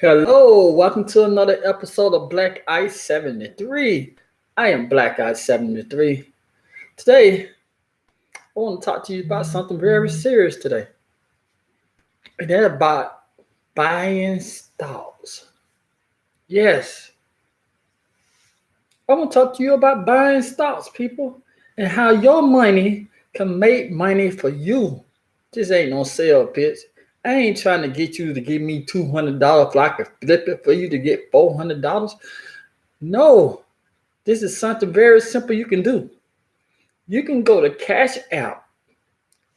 Hello, welcome to another episode of Black Ice 73. I am Black Ice 73. Today, I want to talk to you about something very serious today. And that's about buying stocks. Yes, I want to talk to you about buying stocks, people, and how your money can make money for you. This ain't no sale pitch. I ain't trying to get you to give me $200 if I can flip it for you to get $400. No, this is something very simple you can do. You can go to Cash App,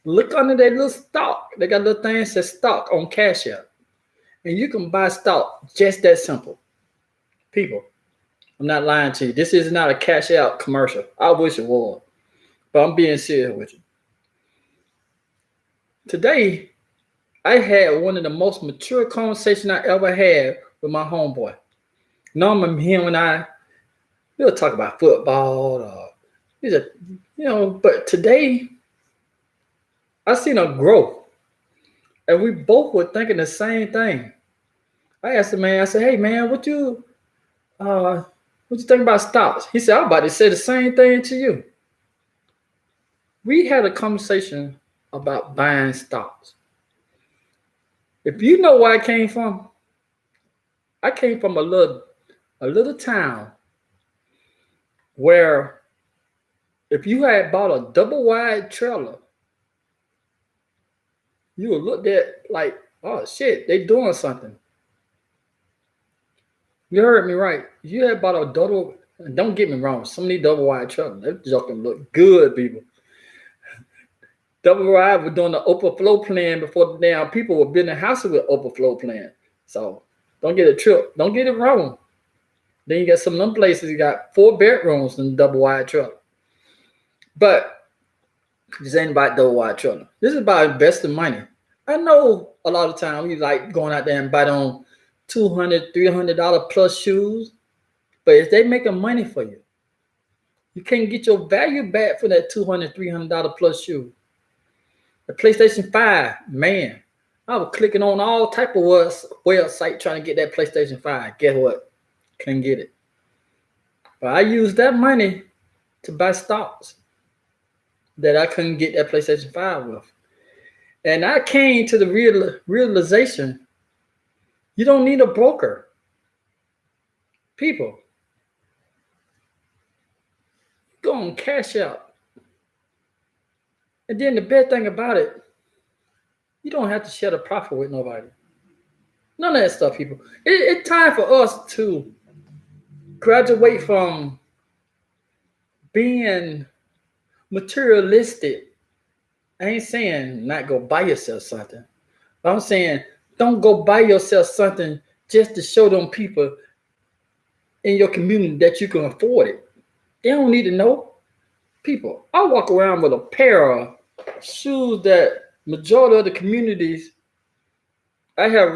look under that little stock. They got a little thing that says stock on Cash App. And you can buy stock just that simple. People, I'm not lying to you. This is not a Cash App commercial. I wish it was. But I'm being serious with you. Today, I had one of the most mature conversations I ever had with my homeboy. Normally, him and we'll talk about football or but today I seen a growth, and we both were thinking the same thing. I asked the man, I said, "Hey man, what you think about stocks?" He said, "I'm about to say the same thing to you." We had a conversation about buying stocks. If you know where I came from a little town where if you had bought a double wide trailer, you would look at like, oh shit, they doing something. You heard me right. You had bought a double. Don't get me wrong. Some of these double wide trucks, that joking look good, people. Double wide was doing the open flow plan before the damn people were building houses with open flow plan. So don't get it tripped. Don't get it wrong. Then you got some of them places you got 4 bedrooms in double wide truck. But this ain't about double wide truck. This is about investing money. I know a lot of time you like going out there and buy on $200, $300 plus shoes. But if they making money for you, you can't get your value back for that $200, $300 plus shoe. The PlayStation 5, man, I was clicking on all type of website trying to get that PlayStation 5. Guess what? Couldn't get it. But I used that money to buy stocks that I couldn't get that PlayStation 5 with. And I came to the realization, you don't need a broker. People, go on Cash Out. And then the bad thing about it, you don't have to share the profit with nobody. None of that stuff, people. It's time for us to graduate from being materialistic. I ain't saying not go buy yourself something. But I'm saying don't go buy yourself something just to show them people in your community that you can afford it. They don't need to know. People, I walk around with a pair of shoes that majority of the communities I was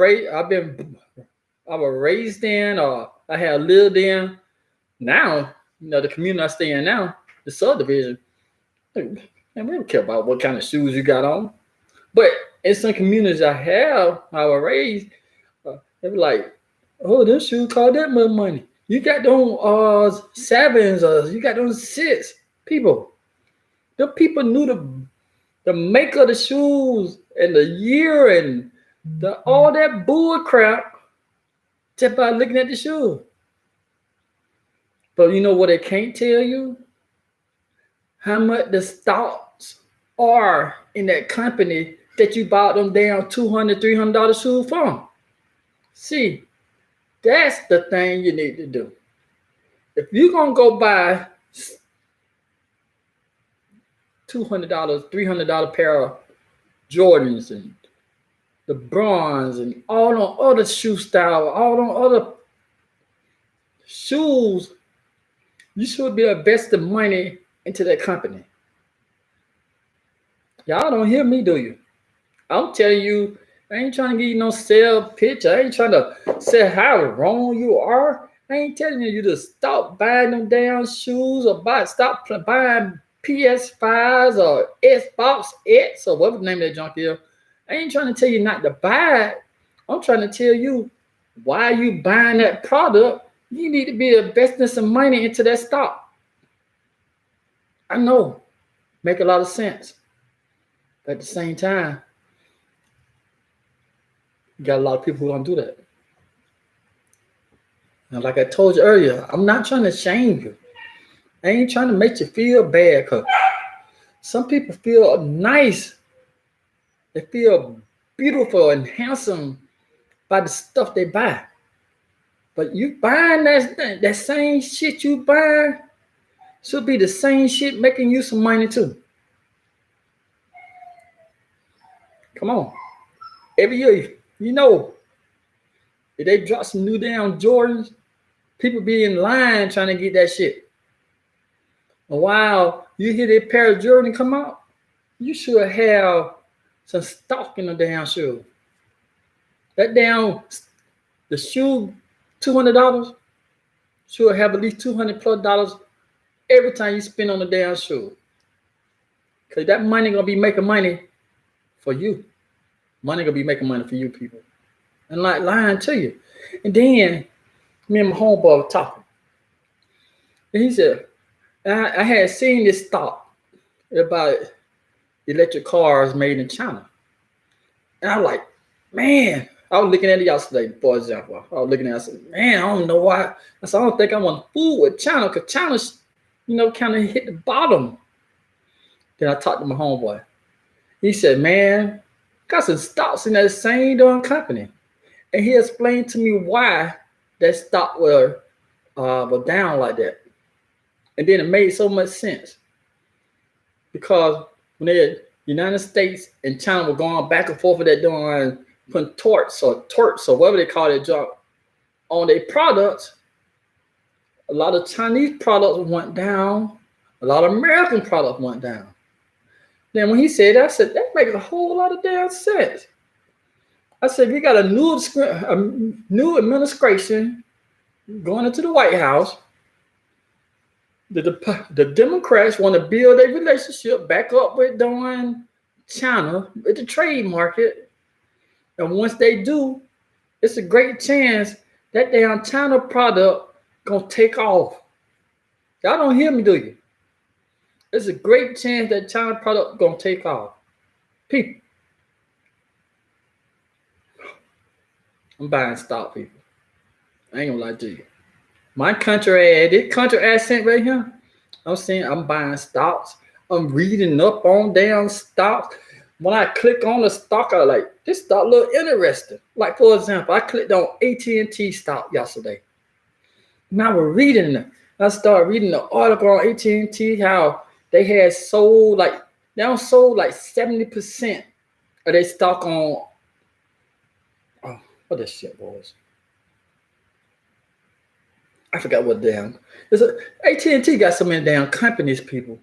raised in, or I have lived in. Now, the community I stay in now, the subdivision, and we don't care about what kind of shoes you got on. But in some communities I was raised, they be like, "Oh, this shoe cost that much money. You got those sevens, or you got those six." People, the people knew the make of the shoes and the year and all that bull crap just by looking at the shoe. But you know what they can't tell you? How much the stocks are in that company that you bought them down $200, $300 shoes from. See, that's the thing you need to do. If you're going to go buy $200, $300 pair of Jordans and the bronze and all the other shoe style, all the other shoes, you should be investing money into that company. Y'all don't hear me, do you? I'm telling you, I ain't trying to give you no sale pitch. I ain't trying to say how wrong you are. I ain't telling you to stop buying them damn shoes or stop buying PS5s or Xbox X or whatever the name of that junk is. I ain't trying to tell you not to buy it. I'm trying to tell you Why are you buying that product? You need to be investing some money into that stock. I know, make a lot of sense. But at the same time, you got a lot of people who don't do that. And like I told you earlier, I'm not trying to shame you. I ain't trying to make you feel bad, because some people feel nice. They feel beautiful and handsome by the stuff they buy. But you buying that same shit you buying should be the same shit making you some money too. Come on. Every year, if they drop some new damn Jordans, people be in line trying to get that shit. And while you hear that pair of Jordan come out, you should have some stock in the damn shoe. The shoe, $200, should have at least $200+ every time you spend on the damn shoe. Because that money going to be making money for you. Money going to be making money for you people. And like lying to you. And then me and my homeboy were talking. And he said, I had seen this stock about electric cars made in China. And I'm like, man, I was looking at it yesterday, for example. I was looking at it, I said, man, I don't know why. I said, I don't think I want to fool with China, because China's, kind of hit the bottom. Then I talked to my homeboy. He said, man, got some stocks in that same darn company. And he explained to me why that stock was down like that. And then it made so much sense. Because when the United States and China were going back and forth with that darn putting torts or whatever they call it junk on their products, a lot of Chinese products went down. A lot of American products went down. Then when he said that, I said, that makes a whole lot of damn sense. I said, we got a new administration going into the White House. The Democrats want to build a relationship back up with China, with the trade market. And once they do, it's a great chance that damn China product gonna take off. Y'all don't hear me, do you? It's a great chance that China product gonna take off. People, I'm buying stock, people. I ain't gonna lie to you. My this country accent right here, I'm saying I'm buying stocks. I'm reading up on damn stocks. When I click on the stock, I like, this stock look interesting. Like, for example, I clicked on AT&T stock yesterday. And I was reading it. I started reading the article on AT&T, how they had sold like 70% of their stock on, what this shit was. I forgot what damn. AT&T got so many damn companies, people.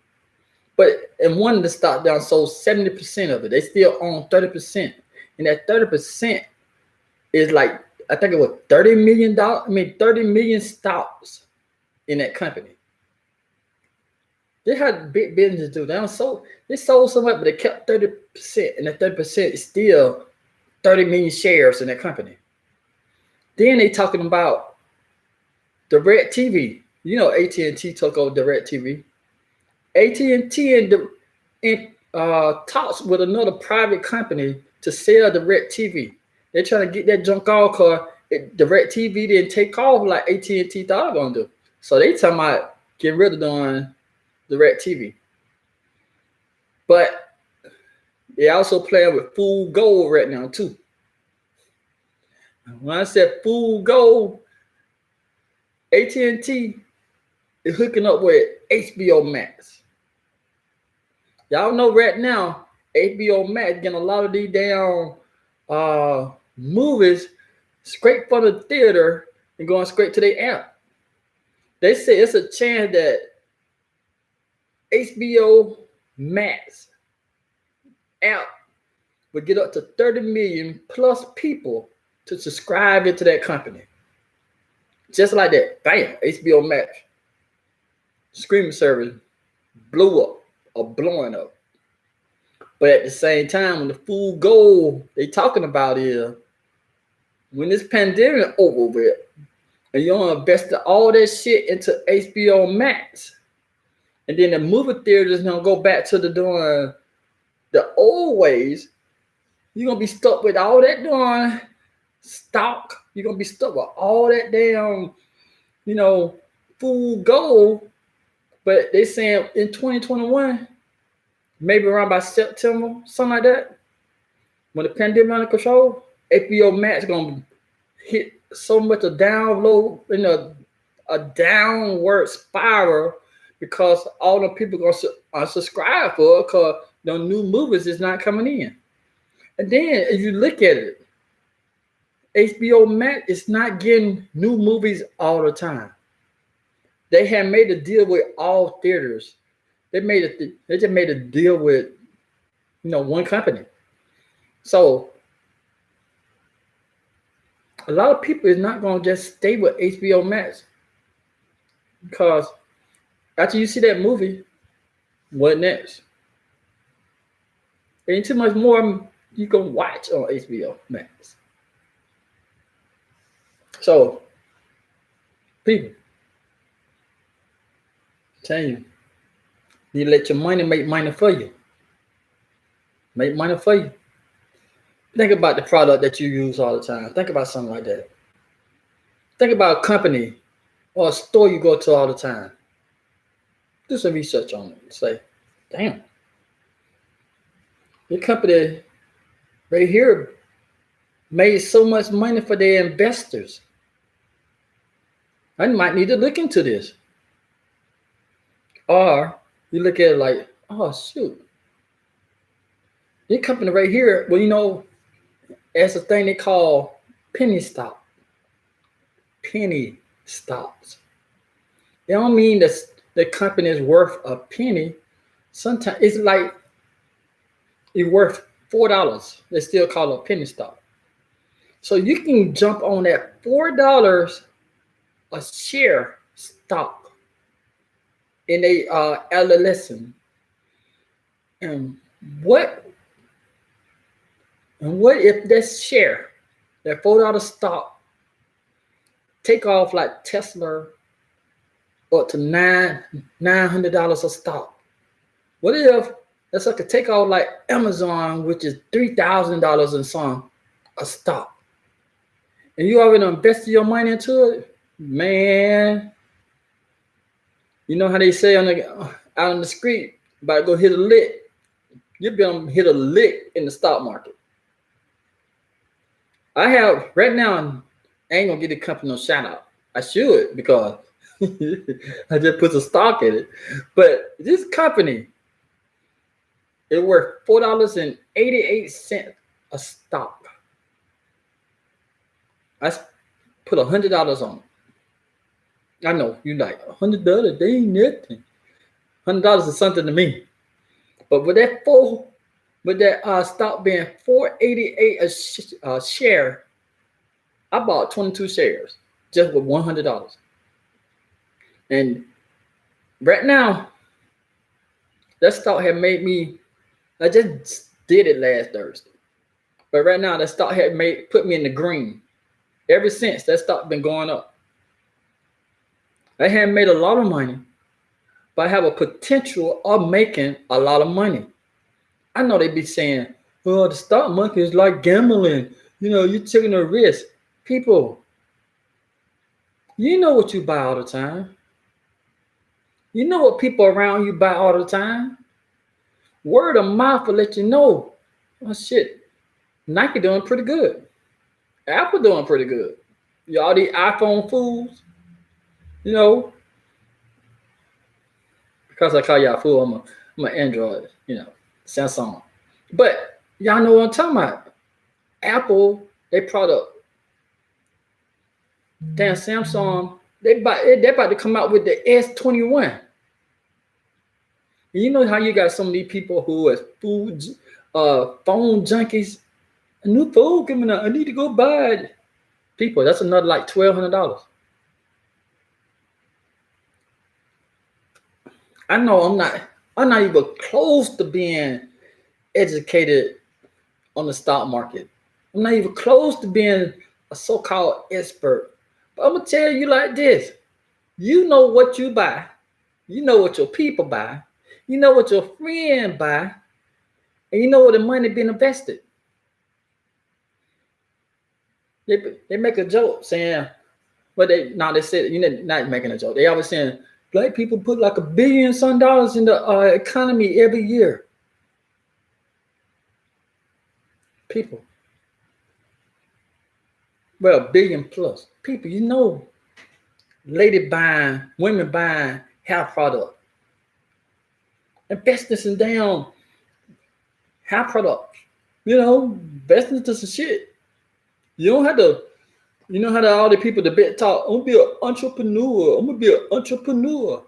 But in one of the stock down sold 70% of it. They still own 30%. And that 30% is like, I think it was $30 million stocks in that company. They had big business to do. They sold so much, but they kept 30%. And that 30% is still 30 million shares in that company. Then they talking about DirecTV. AT&T took over DirecTV. AT&T and talks with another private company to sell DirecTV. They're trying to get that junk off because DirecTV didn't take off like AT&T thought it was going to do. So they talking about getting rid of DirecTV. But they also playing with Full Gold right now too. When I said Full Gold, AT&T is hooking up with HBO Max. Y'all know right now, HBO Max getting a lot of these damn movies straight from the theater and going straight to their app. They say it's a chance that HBO Max app would get up to 30 million plus people to subscribe into that company. Just like that, bam, HBO Max streaming service blew up or blowing up. But at the same time, when the Full Gold they talking about is when this pandemic over with, and you don't invest all that shit into HBO Max, and then the movie theaters gonna go back to doing the old ways, you're gonna be stuck with all that doing stock. You're gonna be stuck with all that damn, food gold. But they saying in 2021, maybe around by September, something like that, when the pandemic under control, HBO Max gonna hit so much a download a downward spiral because all the people gonna subscribe for it because the new movies is not coming in. And then if you look at it, HBO Max is not getting new movies all the time. They have made a deal with all theaters. They just made a deal with one company. So a lot of people is not gonna just stay with HBO Max because after you see that movie, what next? Ain't too much more you can watch on HBO Max. So people, tell you let your money make money for you. Make money for you. Think about the product that you use all the time. Think about something like that. Think about a company or a store you go to all the time. Do some research on it. Say, damn, your company right here made so much money for their investors. I might need to look into this. Or you look at it like, oh shoot, your company right here, well, it's a thing they call penny stock. Penny stocks. They don't mean that the company is worth a penny. Sometimes it's like it's worth $4. They still call it a penny stock. So you can jump on that $4 a share stock in a LLC. And what if that share, that $4 stock, take off like Tesla up to $900 a stock? What if that's like a take off like Amazon, which is $3,000 in some a stock, and you already invested your money into it, man? You know how they say out on the street, about to go hit a lick. You've been hit a lick in the stock market. I have right now. I ain't gonna give the company no shout out. I should because I just put some stock in it. But this company, it worth $4.88 a stock. I put $100 on it. I know you like $100. They ain't nothing. $100 is something to me. But with that stock being $4.88 a share, I bought 22 shares just with $100. And right now, that stock had made me. I just did it last Thursday, but right now that stock had put me in the green. Ever since that stock been going up. I hadn't made a lot of money, but I have a potential of making a lot of money. I know they be saying, "Oh, the stock market is like gambling. You're taking a risk." People, you know what you buy all the time. You know what people around you buy all the time. Word of mouth will let you know. Oh shit, Nike doing pretty good. Apple doing pretty good. Y'all these iPhone fools, because I call y'all fool, I'm an Android, Samsung. But y'all know what I'm talking about. Apple, they product. Damn, Samsung, they're about to come out with the S21. You know how you got some of these people who are phone junkies? A new phone coming out. I need to go buy it. People, that's another like $1,200. I know I'm not even close to being educated on the stock market. I'm not even close to being a so-called expert. But I'm gonna tell you like this: you know what you buy, you know what your people buy, you know what your friend buy, and you know where the money being invested. They make a joke saying, but they said, not making a joke. They always saying black people put like $1 billion some dollars in the economy every year. People, well, $1 billion plus people. Women buying hair product, investing in damn hair product. Investing into some shit. You don't have to. You know how all the people the bit talk. I'm gonna be an entrepreneur. I'm gonna be an entrepreneur.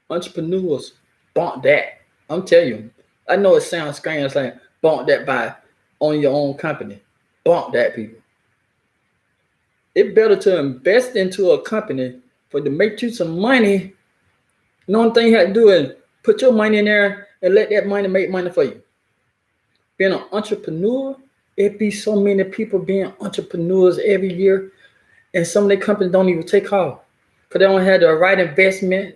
Entrepreneurs bought that. I'm telling you. I know it sounds strange, like bought that by on your own company. Bought that, people. It's better to invest into a company for to make you some money. The only thing you have to do is put your money in there and let that money make money for you. Being an entrepreneur, it be so many people being entrepreneurs every year, and some of the companies don't even take off because they don't have the right investment.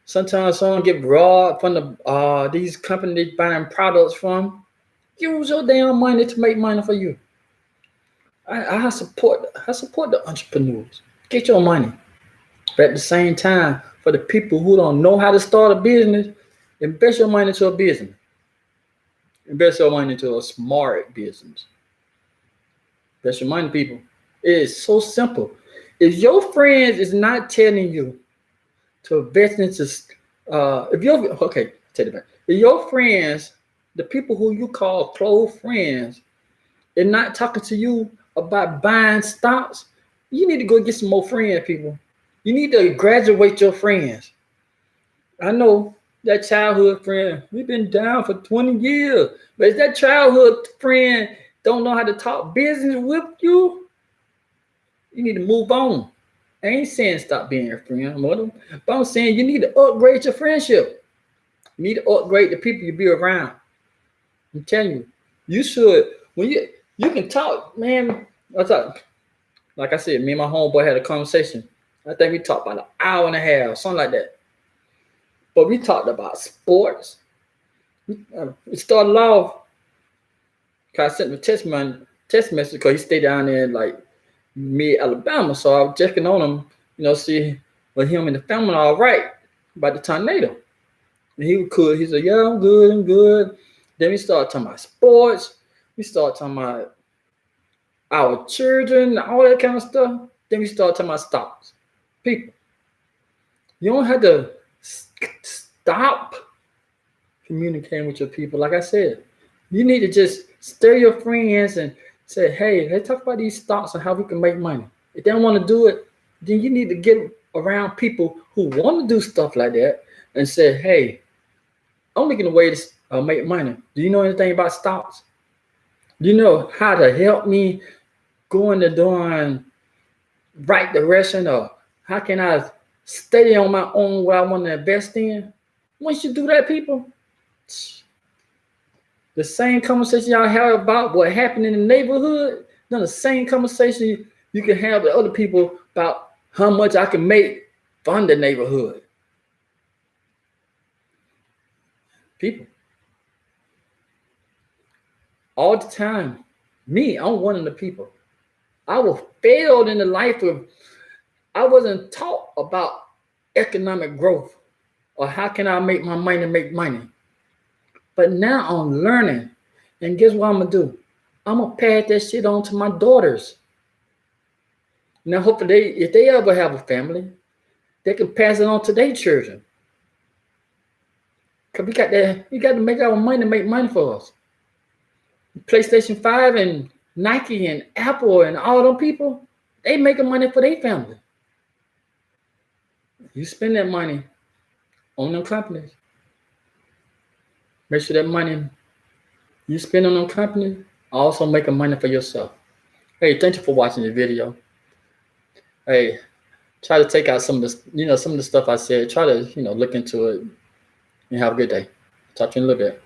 Sometimes someone get robbed from these companies buying products from. Use your damn money to make money for you. I support the entrepreneurs. Get your money. But at the same time, for the people who don't know how to start a business, invest your money into a business. Invest your money into a smart business. Invest your money, people. It is so simple. If your friends is not telling you to invest into, take it back. If your friends, the people who you call close friends, they're not talking to you about buying stocks, you need to go get some more friends, people. You need to graduate your friends. I know that childhood friend, we've been down for 20 years, but if that childhood friend don't know how to talk business with you, you need to move on. I ain't saying stop being your friend, but I'm saying you need to upgrade your friendship. You need to upgrade the people you be around. I'm telling you, you should. When you can talk, man. Like I said, me and my homeboy had a conversation. I think we talked about an hour and a half, something like that. But we talked about sports. We started off. Cause I sent him a text message because he stayed down there in like mid Alabama, so I was checking on him, see was him and the family all right about the tornado. And he was cool. He said, "Yeah, I'm good." Then we started talking about sports. We started talking about our children, all that kind of stuff. Then we started talking about stocks. People, you don't have to stop communicating with your people. Like I said, you need to just stir your friends and say, "Hey, let's talk about these stocks and how we can make money." If they don't want to do it, then you need to get around people who want to do stuff like that and say, "Hey, I'm looking a way to make money. Do you know anything about stocks? Do you know how to help me go in the doing right direction, or how can I study on my own what I want to invest in?" Once you do that, people, the same conversation y'all have about what happened in the neighborhood, then the same conversation you can have with other people about how much I can make from the neighborhood. People, all the time, I'm one of the people. I was failed in the life of, I wasn't taught about economic growth or how can I make my money make money. But now I'm learning. And guess what I'm going to do? I'm going to pass that shit on to my daughters. Now, hopefully, if they ever have a family, they can pass it on to their children. Because we got to make our money make money for us. PlayStation 5 and Nike and Apple and all them people, they making money for their family. You spend that money on them companies. Make sure that money you spend on them companies also making money for yourself. Hey, thank you for watching the video. Hey, try to take out some of the, some of the stuff I said. Try to, look into it and have a good day. Talk to you in a little bit.